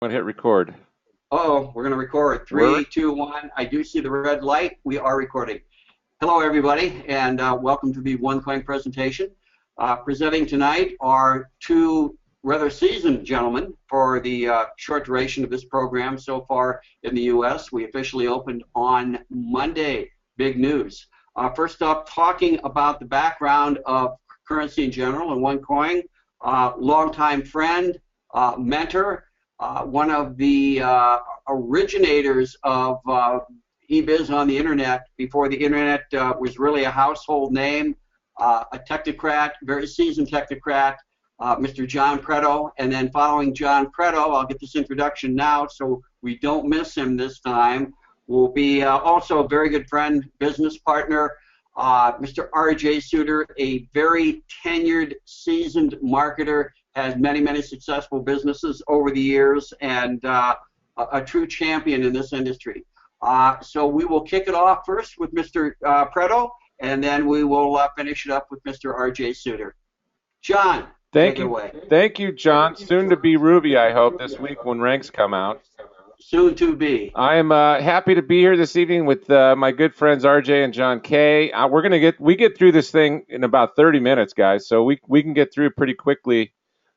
I'm gonna hit record. Oh, we're going to record. We're 3, 2, 1. I do see the red light. We are recording. Hello, everybody, and welcome to the OneCoin presentation. Presenting tonight are two rather seasoned gentlemen for the short duration of this program so far in the U.S. We officially opened on Monday. Big news. First up, talking about the background of currency in general and OneCoin, longtime friend, mentor, one of the originators of eBiz on the internet before the internet was really a household name, a technocrat, very seasoned technocrat, Mr. John Preto. And then following John Preto, I'll get this introduction now so we don't miss him this time, will be also a very good friend, business partner, Mr. R.J. Suter, a very tenured, seasoned marketer, has many, many successful businesses over the years, and a true champion in this industry. So we will kick it off first with Mr. Preto, and then we will finish it up with Mr. R.J. Suter. John, thank take it you, away. thank you, John. Soon to be Ruby, I hope, this week when ranks come out. Soon to be. I am happy to be here this evening with my good friends RJ and John K. We get through this thing in about 30 minutes, guys. So we can get through it pretty quickly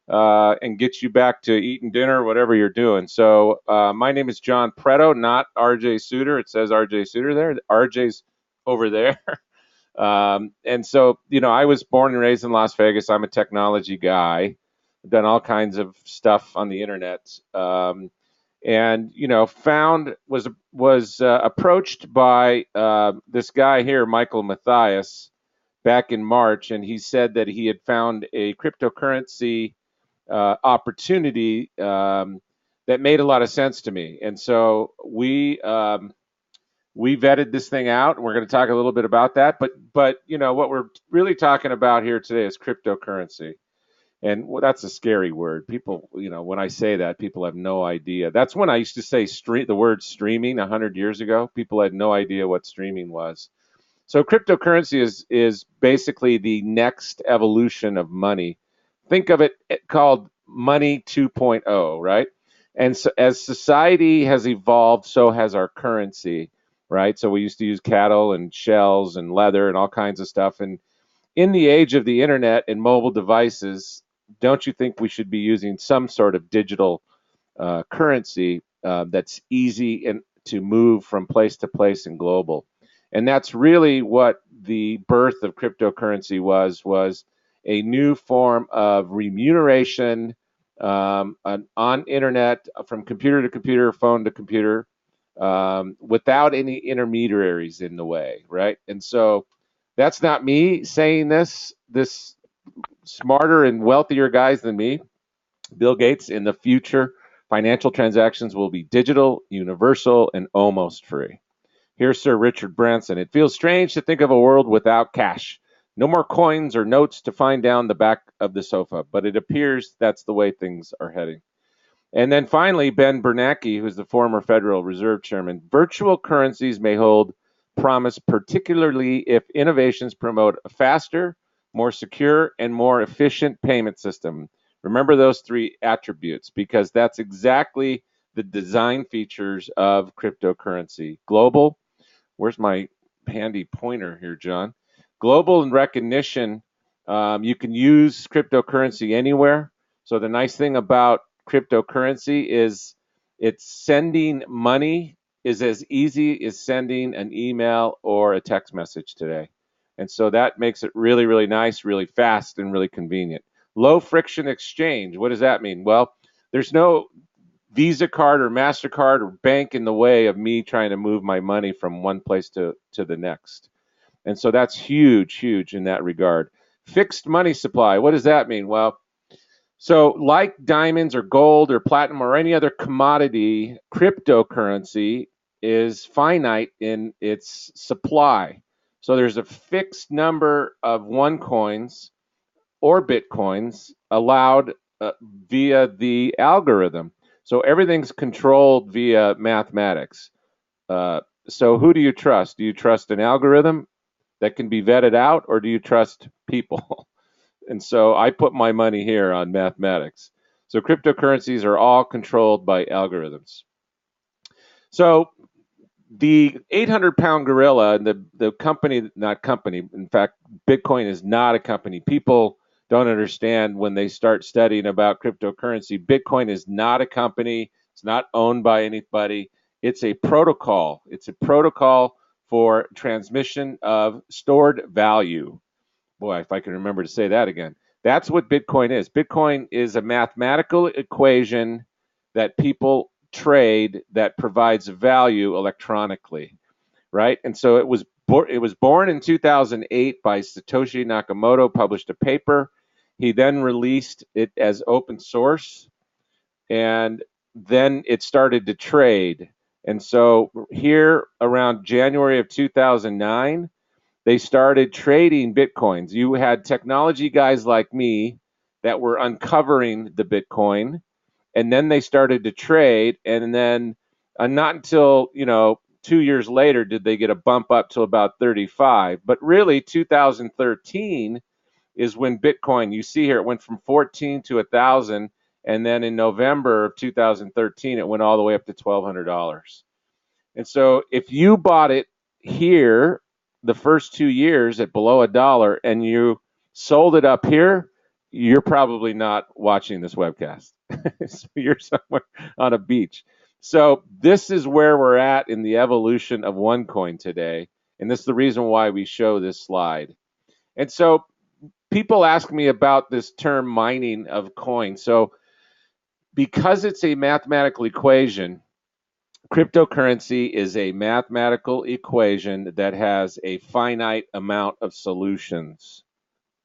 and get you back to eating dinner, whatever you're doing. So my name is John Preto, not RJ Suter. It says RJ Suter there. RJ's over there. And so, I was born and raised in Las Vegas. I'm a technology guy. I've done all kinds of stuff on the internet. And found was approached by this guy here, Michael Matthias, back in March, and he said that he had found a cryptocurrency opportunity that made a lot of sense to me. And so we vetted this thing out, and we're going to talk a little bit about that. But what we're really talking about here today is cryptocurrency. And that's a scary word. People, when I say that, people have no idea. That's when I used to say the word streaming 100 years ago. People had no idea what streaming was. So cryptocurrency is basically the next evolution of money. Think of it called money 2.0, right? And so as society has evolved, so has our currency, right? So we used to use cattle and shells and leather and all kinds of stuff. And in the age of the internet and mobile devices, don't you think we should be using some sort of digital currency that's easy and to move from place to place and global? And that's really what the birth of cryptocurrency was a new form of remuneration on internet from computer to computer, phone to computer, without any intermediaries in the way, right? And so that's not me saying this. This smarter and wealthier guys than me, Bill Gates, in the future, financial transactions will be digital, universal, and almost free. Here's Sir Richard Branson. It feels strange to think of a world without cash. No more coins or notes to find down the back of the sofa, but it appears that's the way things are heading. And then finally, Ben Bernanke, who's the former Federal Reserve Chairman, virtual currencies may hold promise, particularly if innovations promote a faster, more secure, and more efficient payment system. Remember those three attributes, because that's exactly the design features of cryptocurrency. Global, where's my handy pointer here, John? Global and recognition, you can use cryptocurrency anywhere. So the nice thing about cryptocurrency is it's sending money is as easy as sending an email or a text message today. And so that makes it really, really nice, really fast, and really convenient. Low friction exchange. What does that mean? Well, there's no Visa card or MasterCard or bank in the way of me trying to move my money from one place to the next. And so that's huge, huge in that regard. Fixed money supply. What does that mean? Well, so like diamonds or gold or platinum or any other commodity, cryptocurrency is finite in its supply. So there's a fixed number of OneCoins or Bitcoins allowed via the algorithm. So everything's controlled via mathematics. So who do you trust? Do you trust an algorithm that can be vetted out, or do you trust people? And so I put my money here on mathematics. So cryptocurrencies are all controlled by algorithms. So the 800-pound gorilla, and the company, not company, in fact, Bitcoin is not a company. People don't understand when they start studying about cryptocurrency. Bitcoin is not a company. It's not owned by anybody. It's a protocol. It's a protocol for transmission of stored value. Boy, if I can remember to say that again. That's what Bitcoin is. Bitcoin is a mathematical equation that people trade that provides value electronically, right? And so it was born in 2008 by Satoshi Nakamoto, published a paper. He then released it as open source, and then it started to trade. And so here around January of 2009, they started trading Bitcoins. You had technology guys like me that were uncovering the Bitcoin, and then they started to trade, and then not until 2 years later did they get a bump up to about 35. But really, 2013 is when Bitcoin, you see here, it went from 14 to 1,000, and then in November of 2013, it went all the way up to $1,200. And so if you bought it here the first 2 years at below $1 and you sold it up here, you're probably not watching this webcast. So you're somewhere on a beach. So this is where we're at in the evolution of OneCoin today. And this is the reason why we show this slide. And so people ask me about this term mining of coins. So because it's a mathematical equation, cryptocurrency is a mathematical equation that has a finite amount of solutions.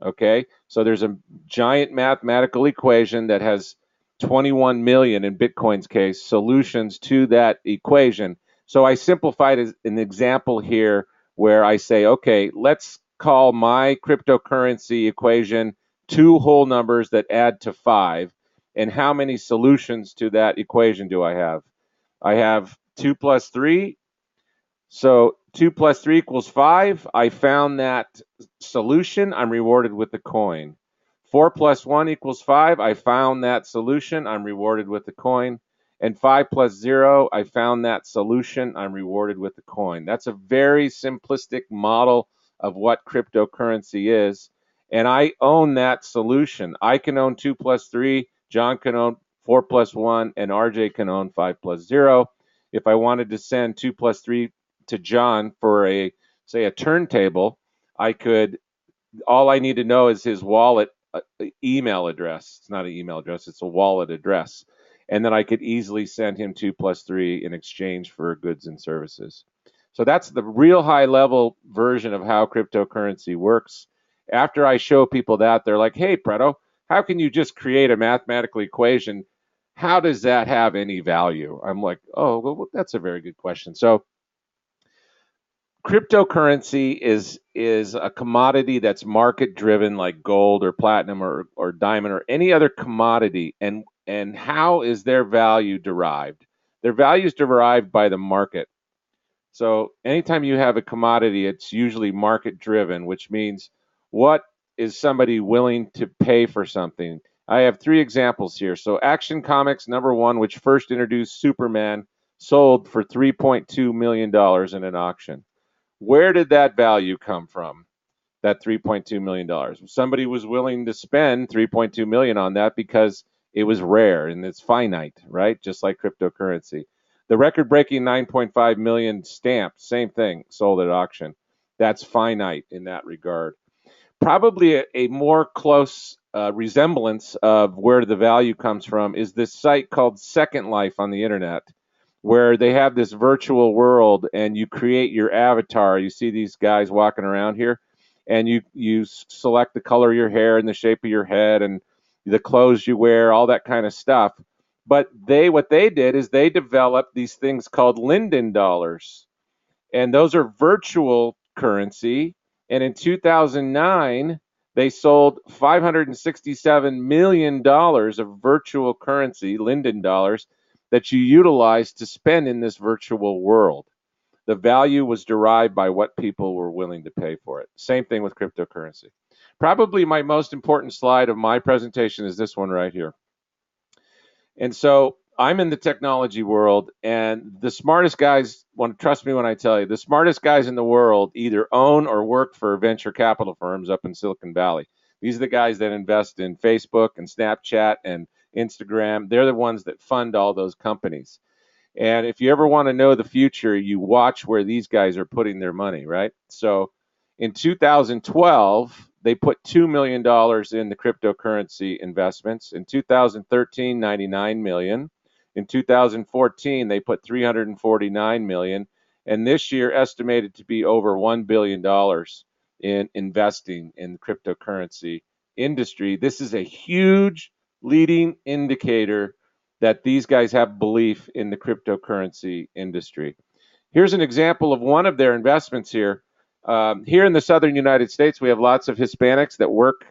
Okay, so there's a giant mathematical equation that has 21 million, in Bitcoin's case, solutions to that equation. So I simplified an example here where I say, okay, let's call my cryptocurrency equation two whole numbers that add to 5. And how many solutions to that equation do I have? I have 2 plus 3. So 2 plus 3 equals 5. I found that solution. I'm rewarded with a coin. 4 plus 1 equals 5. I found that solution. I'm rewarded with a coin. And 5 plus 0, I found that solution. I'm rewarded with a coin. That's a very simplistic model of what cryptocurrency is. And I own that solution. I can own 2 plus 3. John can own 4 plus 1. And RJ can own 5 plus 0. If I wanted to send 2 plus 3 to John for say a turntable, I could, all I need to know is his wallet email address. It's not an email address, it's a wallet address. And then I could easily send him 2 plus 3 in exchange for goods and services. So that's the real high level version of how cryptocurrency works. After I show people that, they're like, hey, Preto, how can you just create a mathematical equation? How does that have any value? I'm like, oh, well, that's a very good question. So cryptocurrency is a commodity that's market driven, like gold or platinum or diamond or any other commodity. And how is their value derived? Their value is derived by the market. So anytime you have a commodity, it's usually market driven, which means what is somebody willing to pay for something? I have 3 examples here. So Action Comics #1, which first introduced Superman, sold for $3.2 million in an auction. Where did that value come from? That $3.2 million. Somebody was willing to spend $3.2 million on that because it was rare and it's finite, right? Just like cryptocurrency. The record-breaking 9.5 million stamp, same thing, sold at auction. That's finite in that regard. Probably a more close resemblance of where the value comes from is this site called Second Life on the internet, where they have this virtual world and you create your avatar. You see these guys walking around here, and you select the color of your hair and the shape of your head and the clothes you wear, all that kind of stuff. But what they did is they developed these things called Linden dollars, and those are virtual currency. And in 2009, they sold $567 million of virtual currency, Linden dollars, that you utilize to spend in this virtual world. The value was derived by what people were willing to pay for it. Same thing with cryptocurrency. Probably my most important slide of my presentation is this one right here. And so I'm in the technology world, and the smartest guys, want to trust me when I tell you, the smartest guys in the world either own or work for venture capital firms up in Silicon Valley. These are the guys that invest in Facebook and Snapchat and Instagram. They're the ones that fund all those companies. And if you ever want to know the future, you watch where these guys are putting their money, right? So in 2012, they put $2 million in the cryptocurrency investments. In 2013, 99 million. In 2014, they put 349 million. And this year, estimated to be over $1 billion in investing in the cryptocurrency industry. This is a huge leading indicator that these guys have belief in the cryptocurrency industry. Here's an example of one of their investments here. Here in the southern United States, we have lots of Hispanics that work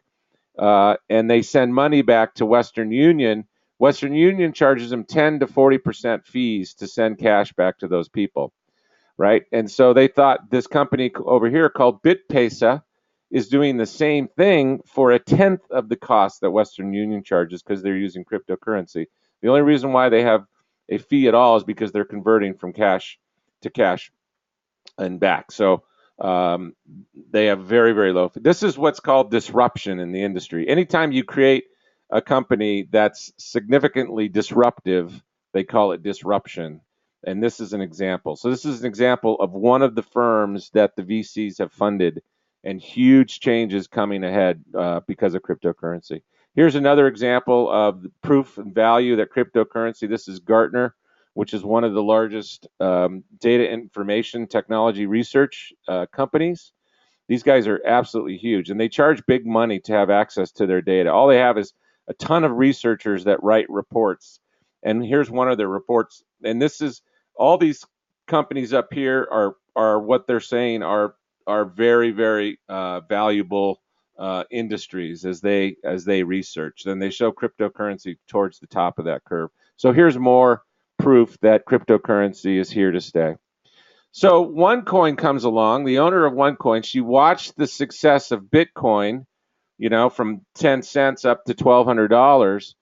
and they send money back to Western Union. Western Union charges them 10 to 40% fees to send cash back to those people, right? And so they thought this company over here called BitPesa is doing the same thing for a tenth of the cost that Western Union charges because they're using cryptocurrency. The only reason why they have a fee at all is because they're converting from cash to cash and back. So um, they have very, very low. This is what's called disruption in the industry. Anytime you create a company that's significantly disruptive, they call it disruption. And this is an example. So this is an example of one of the firms that the VCs have funded and huge changes coming ahead because of cryptocurrency. Here's another example of the proof and value that cryptocurrency, this is Gartner, which is one of the largest data information technology research companies. These guys are absolutely huge, and they charge big money to have access to their data. All they have is a ton of researchers that write reports. And here's one of their reports. And this is all these companies up here are what they're saying are very, very valuable industries as they research. Then they show cryptocurrency towards the top of that curve. So here's more proof that cryptocurrency is here to stay. So OneCoin comes along. The owner of OneCoin, she watched the success of Bitcoin, from 10 cents up to $1,200,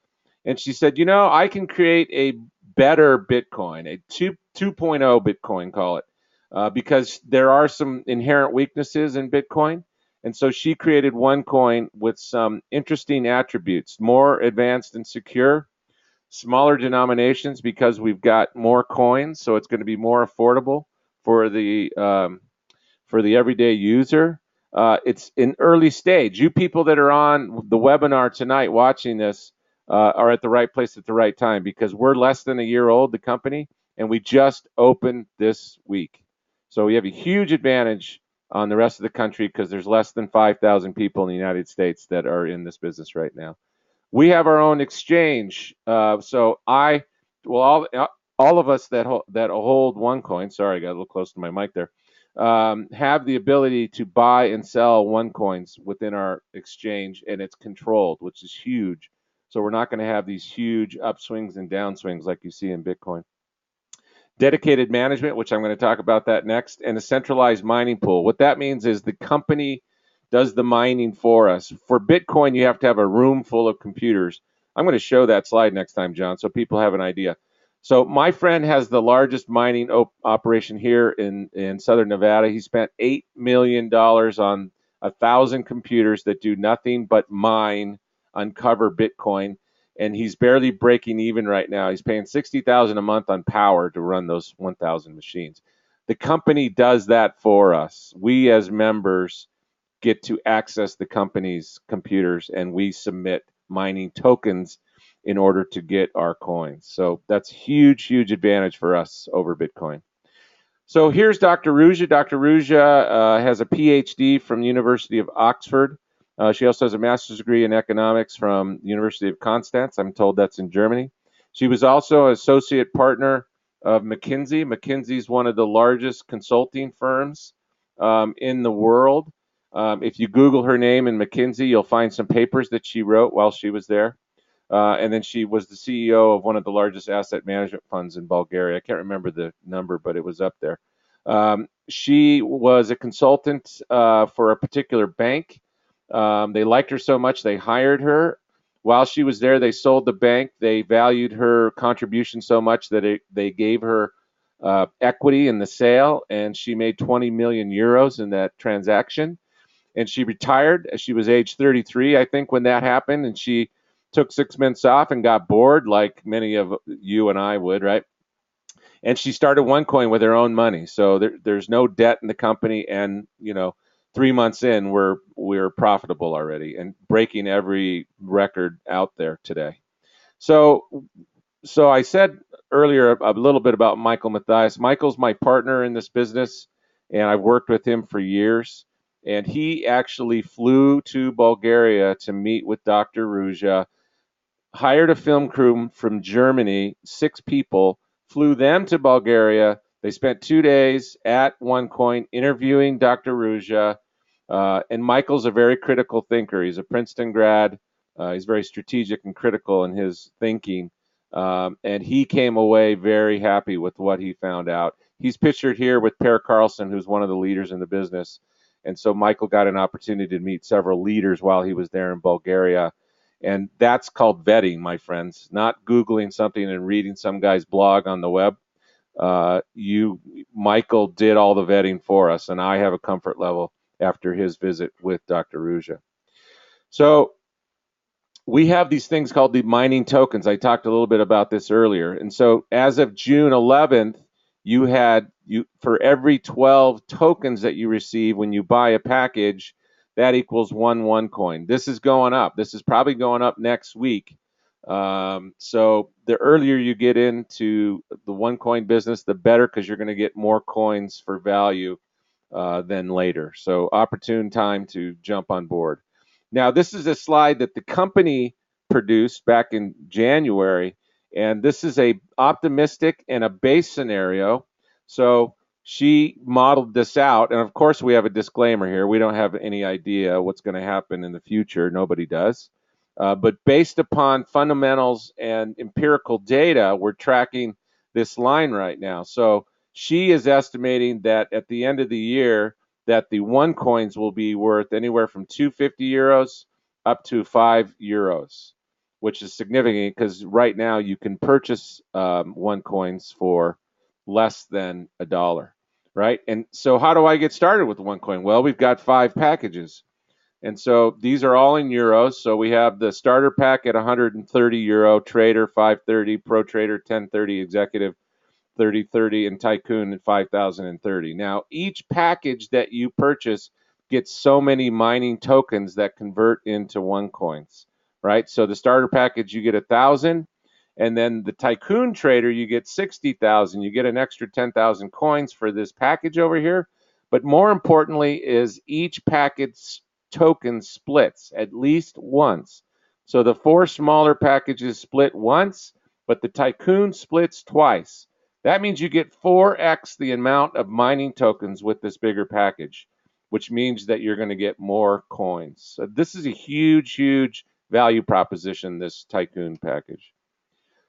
and she said, I can create a better Bitcoin, a 2.0 Bitcoin, call it, because there are some inherent weaknesses in Bitcoin. And so she created OneCoin with some interesting attributes, more advanced and secure, smaller denominations because we've got more coins, so it's going to be more affordable for the everyday user. It's in early stage. You people that are on the webinar tonight watching this are at the right place at the right time because we're less than a year old, the company, and we just opened this week. So we have a huge advantage on the rest of the country because there's less than 5,000 people in the United States that are in this business right now. We have our own exchange. All of us that hold OneCoin. Sorry, I got a little close to my mic there. Have the ability to buy and sell OneCoins within our exchange, and it's controlled, which is huge. So we're not going to have these huge upswings and downswings like you see in Bitcoin. Dedicated management, which I'm going to talk about that next, and a centralized mining pool. What that means is the company does the mining for us. For Bitcoin, you have to have a room full of computers. I'm going to show that slide next time, John, so people have an idea. So my friend has the largest mining operation here in Southern Nevada. He spent $8 million on 1,000 computers that do nothing but mine, uncover Bitcoin, and he's barely breaking even right now. He's paying $60,000 a month on power to run those 1,000 machines. The company does that for us. We as members get to access the company's computers, and we submit mining tokens in order to get our coins. So that's huge, huge advantage for us over Bitcoin. So here's Dr. Ruja. Dr. Ruja has a PhD from the University of Oxford. She also has a master's degree in economics from the University of Constance. I'm told that's in Germany. She was also an associate partner of McKinsey. McKinsey is one of the largest consulting firms in the world. If you Google her name in McKinsey, you'll find some papers that she wrote while she was there. And then she was the CEO of one of the largest asset management funds in Bulgaria. I can't remember the number, but it was up there. She was a consultant for a particular bank. They liked her so much they hired her. while she was there, they sold the bank. They valued her contribution so much that they gave her equity in the sale, and she made 20 million euros in that transaction. And she retired. She was age 33, I think, when that happened, and she took 6 months off and got bored, like many of you and I would, right? And she started OneCoin with her own money. So there's no debt in the company, and 3 months in, we're profitable already and breaking every record out there today. So so I said earlier a little bit about Michael Mathias. Michael's my partner in this business, and I've worked with him for years. And he actually flew to Bulgaria to meet with Dr. Ruja, hired a film crew from Germany, 6 people, flew them to Bulgaria. They spent 2 days at OneCoin interviewing Dr. Ruja. And Michael's a very critical thinker. He's a Princeton grad. He's very strategic and critical in his thinking. And he came away very happy with what he found out. He's pictured here with Per Carlson, who's one of the leaders in the business. And so Michael got an opportunity to meet several leaders while he was there in Bulgaria. And that's called vetting, my friends, not Googling something and reading some guy's blog on the web. Michael did all the vetting for us, and I have a comfort level after his visit with Dr. Ruja. So we have these things called the mining tokens. I talked a little bit about this earlier. And so as of June 11th, for every 12 tokens that you receive when you buy a package, that equals one OneCoin. This is going up. This is probably going up next week. So the earlier you get into the OneCoin business, the better, because you're going to get more coins for value than later. So opportune time to jump on board. Now, this is a slide that the company produced back in January, and this is a optimistic and a base scenario. So she modeled this out, and of course we have a disclaimer here. We don't have any idea what's going to happen in the future. Nobody does. But based upon fundamentals and empirical data, we're tracking this line right now. So she is estimating that at the end of the year, that the OneCoins will be worth anywhere from 250 euros up to 5 euros, which is significant because right now you can purchase OneCoins for less than $1, right? And so how do I get started with OneCoin? Well, we've got 5 packages. And so these are all in euros. So we have the starter pack at 130 euro, trader 530, pro trader 1030, executive 3030, and Tycoon at 5030. Now, each package that you purchase gets so many mining tokens that convert into OneCoins, right? So the starter package, you get 1,000, and then the Tycoon trader, you get 60,000. You get an extra 10,000 coins for this package over here. But more importantly is each package token splits at least once. So the 4 smaller packages split once, but the Tycoon splits twice. That means you get 4x the amount of mining tokens with this bigger package, which means that you're going to get more coins. So this is a huge, huge value proposition, this Tycoon package.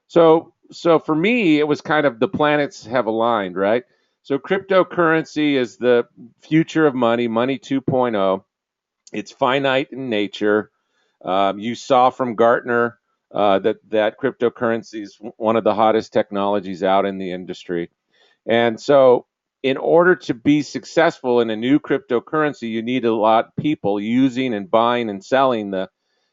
So for me, it was kind of the planets have aligned, right? So cryptocurrency is the future of money, money 2.0. It's finite in nature. You saw from Gartner that cryptocurrency is one of the hottest technologies out in the industry. And so in order to be successful in a new cryptocurrency, you need a lot of people using and buying and selling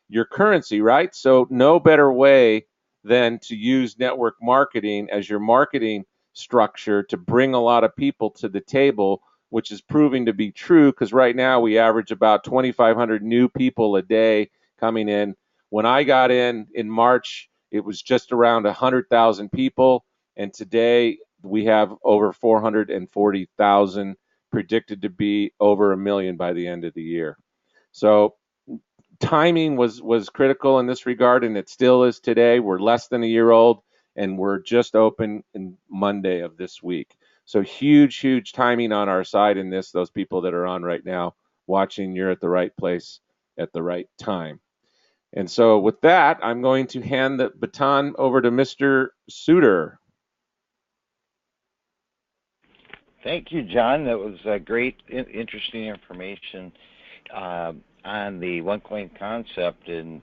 your currency, right? So no better way than to use network marketing as your marketing structure to bring a lot of people to the table, which is proving to be true because right now we average about 2,500 new people a day coming in. When I got in March, it was just around 100,000 people, and today we have over 440,000, predicted to be over 1 million by the end of the year. So timing was critical in this regard, and it still is today. We're less than a year old, and we're just open in Monday of this week. So huge timing on our side in this. Those people that are on right now watching, you're at the right place at the right time. And so with that, I'm going to hand the baton over to Mr. Suter. Thank you, John. That was great, interesting information on the OneCoin concept. And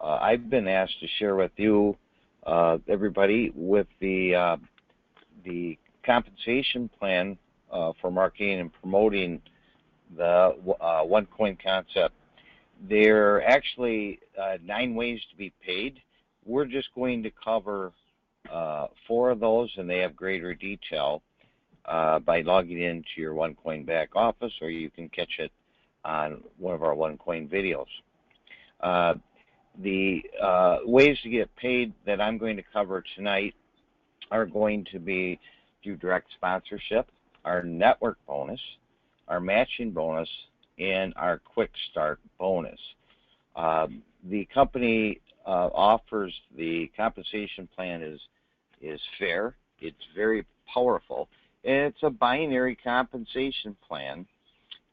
I've been asked to share with you, everybody, with the compensation plan for marketing and promoting the OneCoin concept. There are actually 9 ways to be paid. We're just going to cover 4 of those, and they have greater detail by logging into your OneCoin back office, or you can catch it on one of our OneCoin videos. The ways to get paid that I'm going to cover tonight are going to be through direct sponsorship, our network bonus, our matching bonus, and our quick start bonus. The company offers the compensation plan is fair. It's very powerful, and it's a binary compensation plan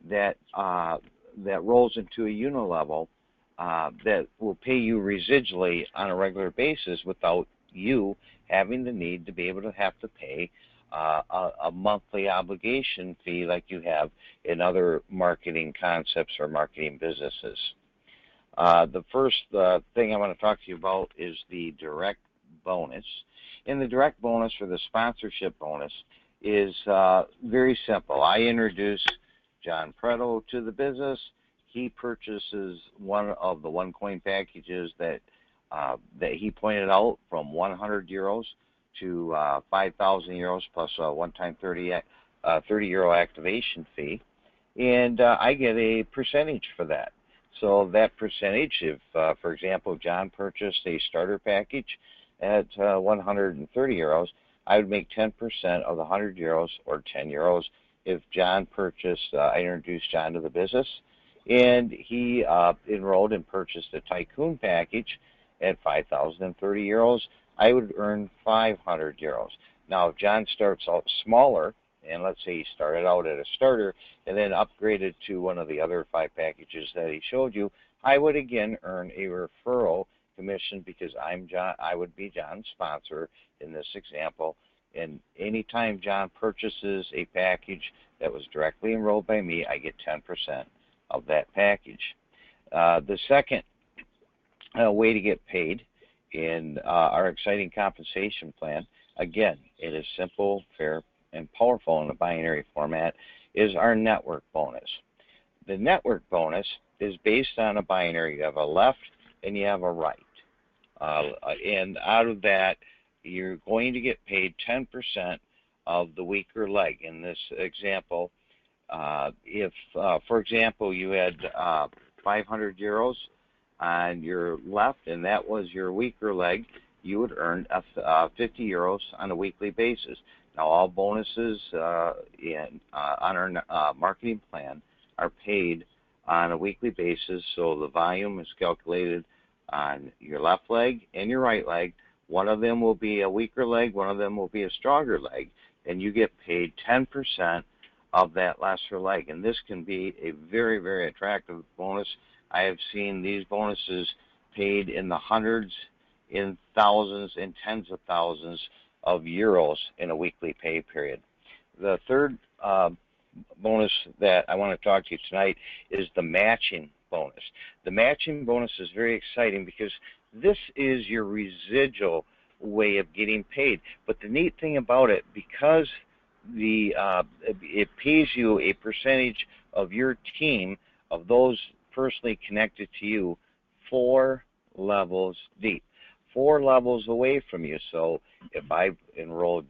that that rolls into a unilevel that will pay you residually on a regular basis without you having the need to be able to have to pay a monthly obligation fee like you have in other marketing concepts or marketing businesses. The first thing I want to talk to you about is the direct bonus. And the direct bonus, or the sponsorship bonus, is very simple. I introduce John Preto to the business. He purchases one of the OneCoin packages that he pointed out, from 100 euros to 5,000 euros plus a one-time 30 euro activation fee, and I get a percentage for that. So that percentage, if for example John purchased a starter package at 130 euros, I would make 10% of the 100 euros, or 10 euros, if John purchased. I introduced John to the business, and he enrolled and purchased a Tycoon package at 5,030 euros. I would earn 500 euros. Now, if John starts out smaller, and let's say he started out at a starter and then upgraded to one of the other 5 packages that he showed you, I would again earn a referral commission, because I'm John. I would be John's sponsor in this example. And anytime John purchases a package that was directly enrolled by me, I get 10% of that package. The second way to get paid in our exciting compensation plan, again, it is simple, fair, and powerful in a binary format, is our network bonus. The network bonus is based on a binary. You have a left and you have a right. And out of that, you're going to get paid 10% of the weaker leg. In this example, if, for example, you had 500 euros on your left, and that was your weaker leg, you would earn 50 euros on a weekly basis. Now, all bonuses on our marketing plan are paid on a weekly basis, so the volume is calculated on your left leg and your right leg. One of them will be a weaker leg, one of them will be a stronger leg, and you get paid 10% of that lesser leg. And this can be a very, very attractive bonus. I have seen these bonuses paid in the hundreds, in thousands, and tens of thousands of euros in a weekly pay period. The third bonus that I want to talk to you tonight is the matching bonus. The matching bonus is very exciting because this is your residual way of getting paid. But the neat thing about it, because it pays you a percentage of your team, of those personally connected to you, 4 levels deep, 4 levels away from you. So if I enrolled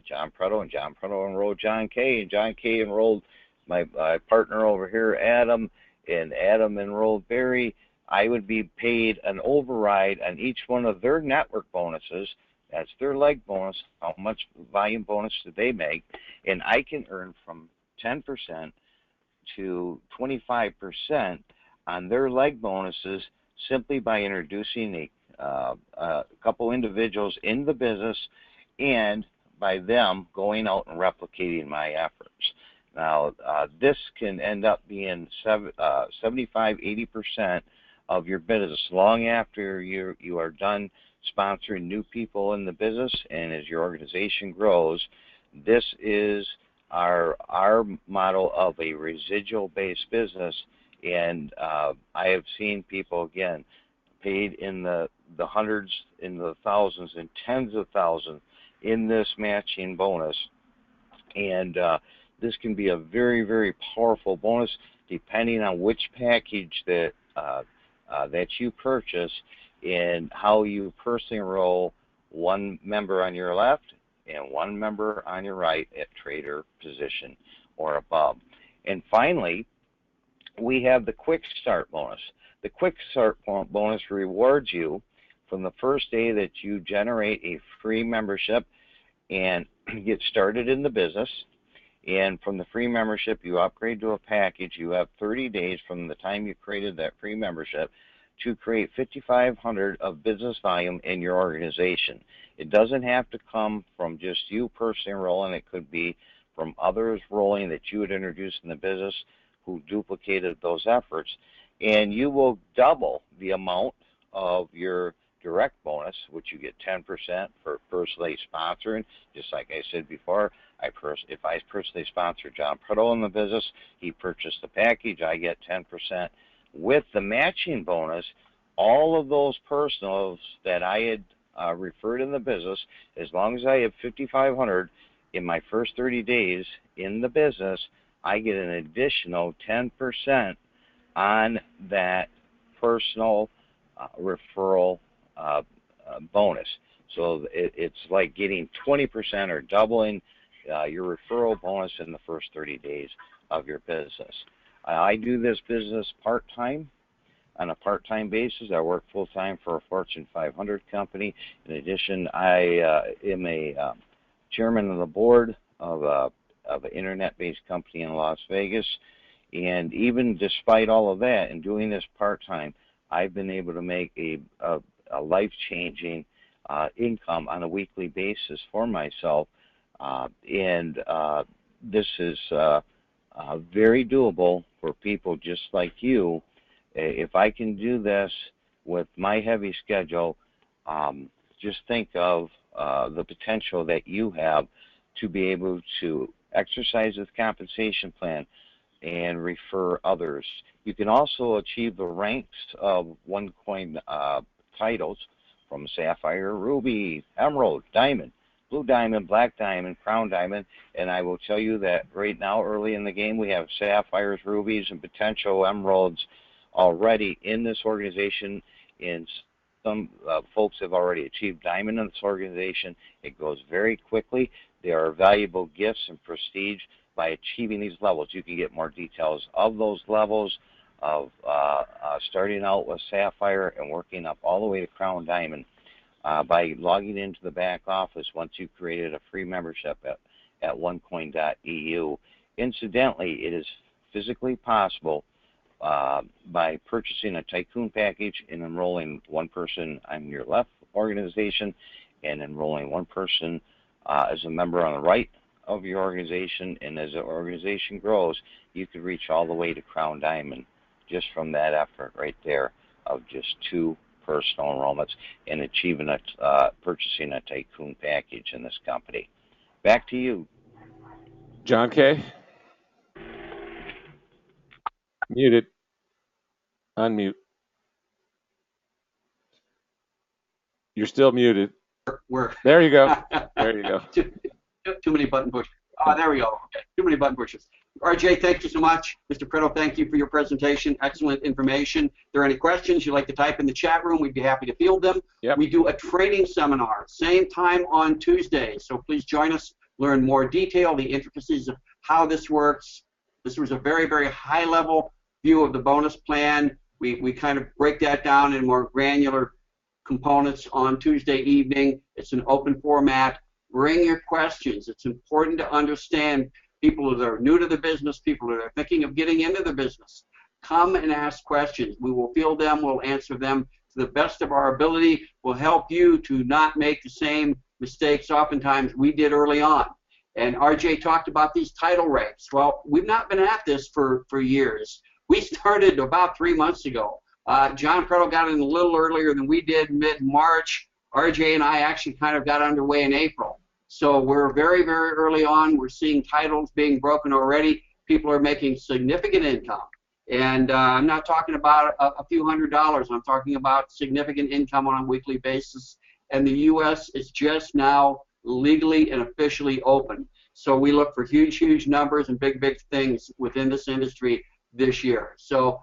John Preto, and John Preto enrolled John K, and John K enrolled my partner over here, Adam, and Adam enrolled Barry, I would be paid an override on each one of their network bonuses. That's their leg bonus, how much volume bonus did they make, and I can earn from 10% to 25% on their leg bonuses simply by introducing a couple individuals in the business, and by them going out and replicating my efforts. Now, this can end up being 75–80% of your business long after you are done sponsoring new people in the business, and as your organization grows. This is our model of a residual-based business, and I have seen people, again, paid in the hundreds, in the thousands, and tens of thousands in this matching bonus. And this can be a very, very powerful bonus depending on which package that that you purchase and how you personally enroll one member on your left and one member on your right at trader position or above. And finally, we have the quick start bonus. The quick start bonus rewards you from the first day that you generate a free membership and get started in the business. And from the free membership, you upgrade to a package. You have 30 days from the time you created that free membership to create 5,500 of business volume in your organization. It doesn't have to come from just you personally enrolling. It could be from others rolling that you had introduced in the business who duplicated those efforts. And you will double the amount of your direct bonus, which you get 10% for personally sponsoring. Just like I said before, if I personally sponsor John Prudhoe in the business, he purchased the package, I get 10%. With the matching bonus, all of those personals that I had referred in the business, as long as I have 5,500 in my first 30 days in the business, I get an additional 10% on that personal referral bonus. So it's like getting 20% or doubling your referral bonus in the first 30 days of your business. I do this business part-time, on a part-time basis. I work full-time for a Fortune 500 company. In addition, I am a chairman of the board of an internet-based company in Las Vegas. And even despite all of that and doing this part-time, I've been able to make a life-changing income on a weekly basis for myself. And this is very doable for people just like you. If I can do this with my heavy schedule, just think of the potential that you have to be able to exercise this compensation plan and refer others. You can also achieve the ranks of OneCoin titles from Sapphire, Ruby, Emerald, Diamond, Blue Diamond, Black Diamond, Crown Diamond, and I will tell you that right now, early in the game, we have Sapphires, Rubies, and potential Emeralds already in this organization, and some folks have already achieved Diamond in this organization. It goes very quickly. There are valuable gifts and prestige by achieving these levels. You can get more details of those levels of starting out with Sapphire and working up all the way to Crown Diamond by logging into the back office once you've created a free membership at onecoin.eu. Incidentally, it is physically possible by purchasing a Tycoon package and enrolling one person on your left organization and enrolling one person as a member on the right of your organization. And as the organization grows, you could reach all the way to Crown Diamond just from that effort right there of just 2 personal enrollments and achieving purchasing a Tycoon package in this company. Back to you, John K. Muted. Unmute. You're still muted. There you go. There you go. Too many button pushes. There we go. Okay. Too many button pushes. RJ, thank you so much. Mr. Prudhoe, thank you for your presentation. Excellent information. If there are any questions you'd like to type in the chat room, we'd be happy to field them. Yep. We do a training seminar, same time on Tuesday. So please join us, learn more detail, the intricacies of how this works. This was a very, very high-level view of the bonus plan. We kind of break that down in more granular components on Tuesday evening. It's an open format. Bring your questions. It's important to understand people that are new to the business, people that are thinking of getting into the business. Come and ask questions. We will field them. We'll answer them to the best of our ability. We'll help you to not make the same mistakes oftentimes we did early on. And RJ talked about these title ranks. Well, we've not been at this for years. We started about 3 months ago. John Prudhoe got in a little earlier than we did, mid-March. RJ and I actually kind of got underway in April. So we're very, very early on. We're seeing titles being broken already. People are making significant income. And I'm not talking about a few $100s. I'm talking about significant income on a weekly basis. And the U.S. is just now legally and officially open. So we look for huge, huge numbers and big, big things within this industry this year. So,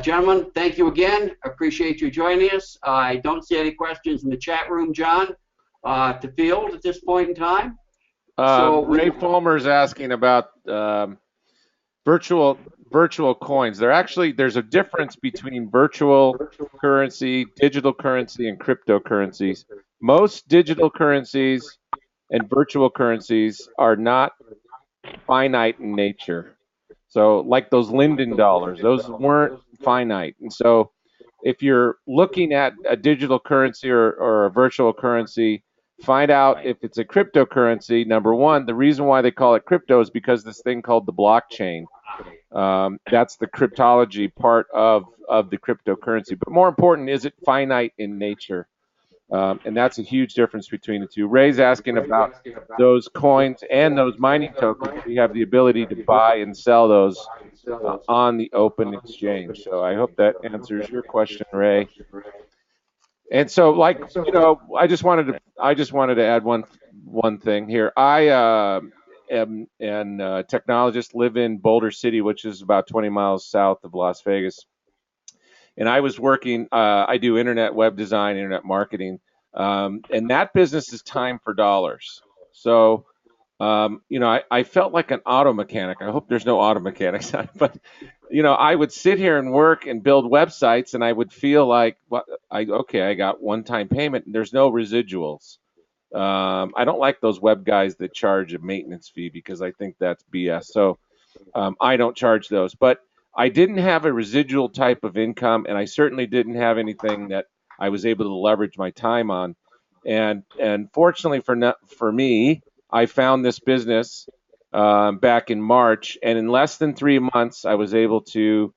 gentlemen, thank you again. Appreciate you joining us. I don't see any questions in the chat room, John, to field at this point in time. So Ray Fulmer's asking about virtual coins. There's a difference between virtual currency, digital currency, and cryptocurrencies. Most digital currencies and virtual currencies are not finite in nature. So, like those Linden dollars, those weren't finite. And so, if you're looking at a digital currency or a virtual currency, find out if it's a cryptocurrency. Number one, the reason why they call it crypto is because this thing called the blockchain. That's the cryptology part of the cryptocurrency. But more important, is it finite in nature? And that's a huge difference between the two. Ray's asking about those coins and those mining tokens. We have the ability to buy and sell those on the open exchange. So I hope that answers your question, Ray. And so, like, I just wanted to add one thing here. I am a technologist, live in Boulder City, which is about 20 miles south of Las Vegas. And I was working. I do internet web design, internet marketing, and that business is time for dollars. So, I felt like an auto mechanic. I hope there's no auto mechanics, but I would sit here and work and build websites, and I would feel like, well, I got one-time payment, and there's no residuals. I don't like those web guys that charge a maintenance fee because I think that's BS. So I don't charge those, but I didn't have a residual type of income, and I certainly didn't have anything that I was able to leverage my time on. And fortunately for me, I found this business back in March, and in less than 3 months, I was able to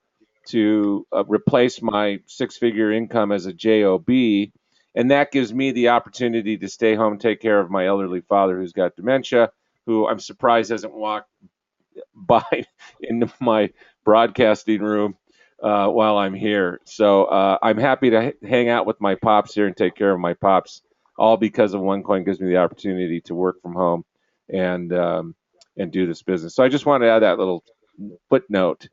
replace my six-figure income as a job, and that gives me the opportunity to stay home and take care of my elderly father who's got dementia, who I'm surprised hasn't walked by in my broadcasting room while I'm here. So I'm happy to hang out with my pops here and take care of my pops, all because of OneCoin gives me the opportunity to work from home and do this business. So I just wanted to add that little footnote.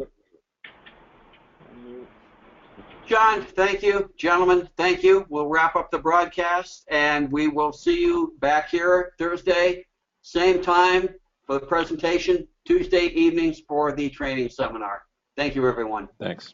John, thank you. Gentlemen, thank you. We'll wrap up the broadcast, and we will see you back here Thursday, same time for the presentation, Tuesday evenings for the training seminar. Thank you, everyone. Thanks.